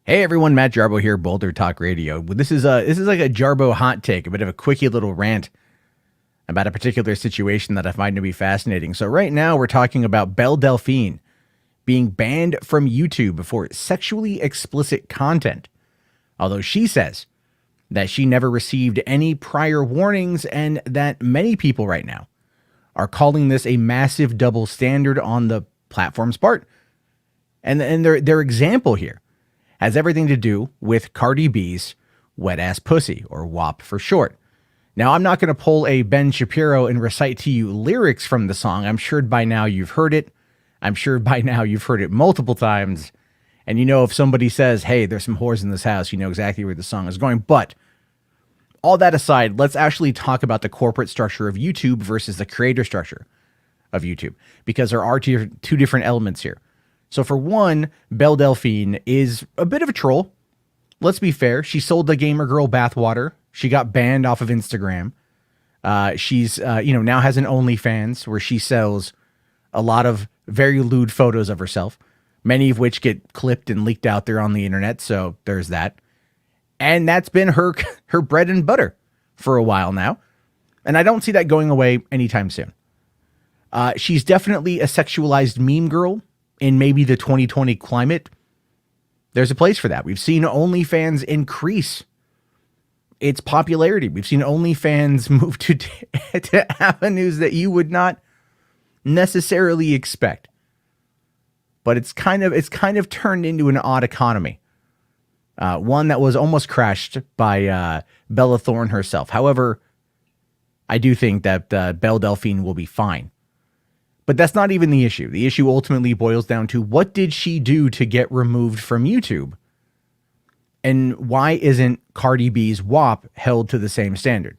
Hey everyone, Matt Jarbo here, Boulder Talk Radio. This is like a Jarbo hot take, a bit of a quickie little rant about a particular situation that I find to be fascinating. So right now we're talking about Belle Delphine being banned from YouTube for sexually explicit content. Although she says that she never received any prior warnings and that many people right now are calling this a massive double standard on the platform's part. And their example here has everything to do with Cardi B's Wet Ass Pussy, or WAP for short. Now, I'm not going to pull a Ben Shapiro and recite to you lyrics from the song. I'm sure by now you've heard it. I'm sure by now you've heard it multiple times. And you know, if somebody says, hey, there's some whores in this house, you know exactly where the song is going. But all that aside, let's actually talk about the corporate structure of YouTube versus the creator structure of YouTube, because there are two different elements here. So for one, Belle Delphine is a bit of a troll. Let's be fair. She sold the gamer girl bathwater. She got banned off of Instagram. She's now has an OnlyFans where she sells a lot of very lewd photos of herself, many of which get clipped and leaked out there on the internet. So there's that. And that's been her bread and butter for a while now. And I don't see that going away anytime soon. She's definitely a sexualized meme girl. In maybe the 2020 climate, there's a place for that. We've seen OnlyFans increase its popularity. We've seen OnlyFans move to avenues that you would not necessarily expect. But it's kind of turned into an odd economy. One that was almost crashed by Bella Thorne herself. However, I do think that Belle Delphine will be fine. But that's not even the issue. The issue ultimately boils down to, what did she do to get removed from YouTube? And why isn't Cardi B's WAP held to the same standard?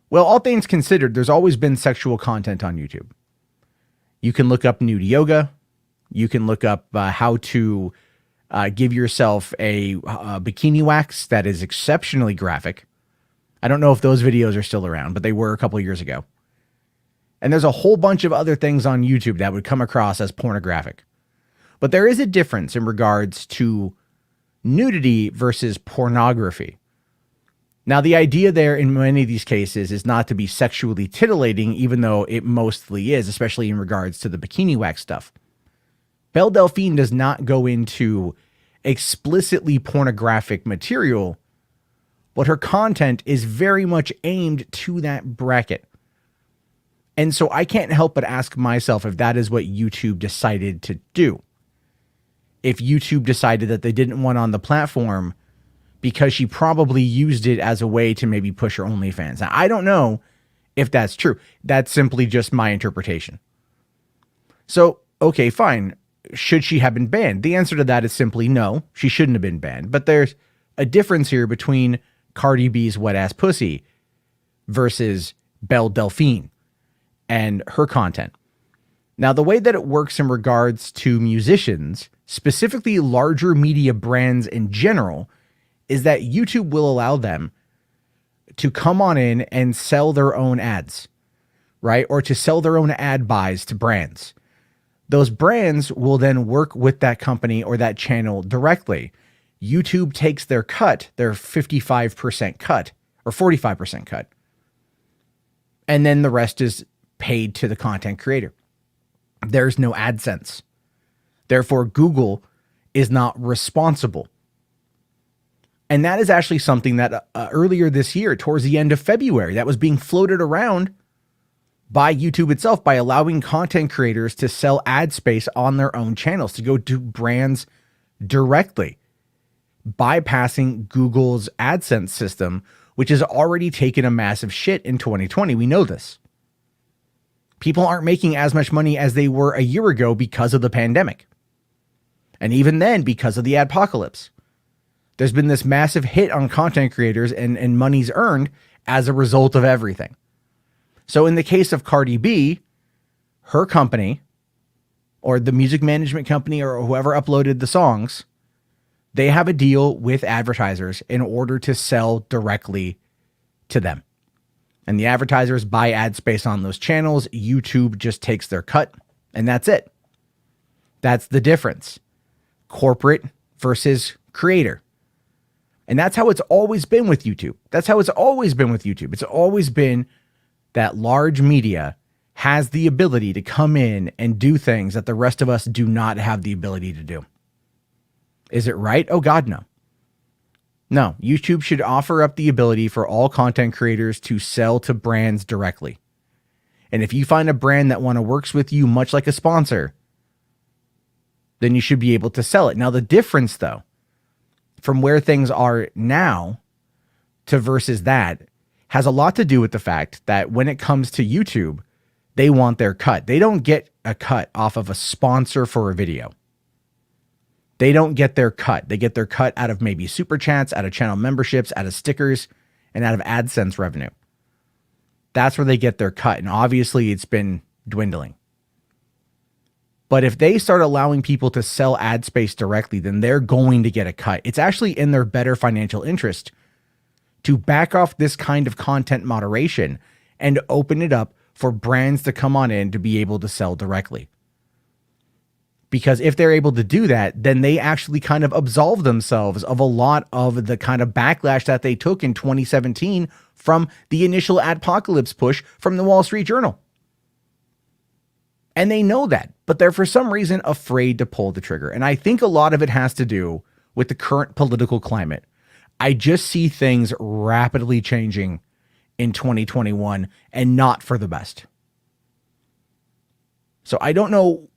Well, all things considered, there's always been sexual content on YouTube. You can look up nude yoga. You can look up how to give yourself a bikini wax that is exceptionally graphic. I don't know if those videos are still around, but they were a couple of years ago. And there's a whole bunch of other things on YouTube that would come across as pornographic. But there is a difference in regards to nudity versus pornography. Now, the idea there in many of these cases is not to be sexually titillating, even though it mostly is, especially in regards to the bikini wax stuff. Belle Delphine does not go into explicitly pornographic material, but her content is very much aimed to that bracket. And so I can't help but ask myself if that is what YouTube decided to do. If YouTube decided that they didn't want on the platform because she probably used it as a way to maybe push her OnlyFans. Now, I don't know if that's true. That's simply just my interpretation. So, okay, fine. Should she have been banned? The answer to that is simply no. She shouldn't have been banned. But there's a difference here between Cardi B's Wet Ass Pussy versus Belle Delphine and her content. Now, the way that it works in regards to musicians, specifically larger media brands in general, is that YouTube will allow them to come on in and sell their own ads, right? Or to sell their own ad buys to brands. Those brands will then work with that company or that channel directly. YouTube takes their cut, their 55% cut or 45% cut. And then the rest is paid to the content creator. There's no AdSense. Therefore, Google is not responsible. And that is actually something that earlier this year, towards the end of February, that was being floated around by YouTube itself by allowing content creators to sell ad space on their own channels, to go to brands directly, bypassing Google's AdSense system, which has already taken a massive shit in 2020. We know this. People aren't making as much money as they were a year ago because of the pandemic. And even then, because of the adpocalypse. There's been this massive hit on content creators and money's earned as a result of everything. So in the case of Cardi B, her company, or the music management company, or whoever uploaded the songs, they have a deal with advertisers in order to sell directly to them. And the advertisers buy ad space on those channels. YouTube just takes their cut, and that's it. That's the difference. Corporate versus creator. And that's how it's always been with YouTube. It's always been that large media has the ability to come in and do things that the rest of us do not have the ability to do. Is it right? Oh God, no. No, YouTube should offer up the ability for all content creators to sell to brands directly. And if you find a brand that works with you much like a sponsor, then you should be able to sell it. Now, the difference, though, from where things are now to versus that has a lot to do with the fact that when it comes to YouTube, they want their cut. They don't get a cut off of a sponsor for a video. They don't get their cut. They get their cut out of maybe super chats, out of channel memberships, out of stickers, and out of AdSense revenue. That's where they get their cut. And obviously it's been dwindling. But if they start allowing people to sell ad space directly, then they're going to get a cut. It's actually in their better financial interest to back off this kind of content moderation and open it up for brands to come on in to be able to sell directly. Because if they're able to do that, then they actually kind of absolve themselves of a lot of the kind of backlash that they took in 2017 from the initial adpocalypse push from the Wall Street Journal. And they know that, but they're for some reason afraid to pull the trigger. And I think a lot of it has to do with the current political climate. I just see things rapidly changing in 2021 and not for the best. So I don't know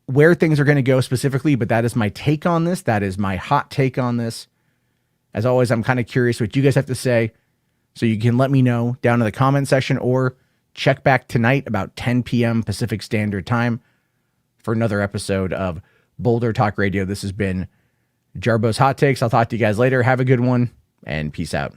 where things are going to go specifically, but that is my take on this. That is my hot take on this. As always, I'm kind of curious what you guys have to say. So you can let me know down in the comment section or check back tonight about 10 p.m. Pacific Standard Time for another episode of Boulder Talk Radio. This has been Jarbo's Hot Takes. I'll talk to you guys later. Have a good one and peace out.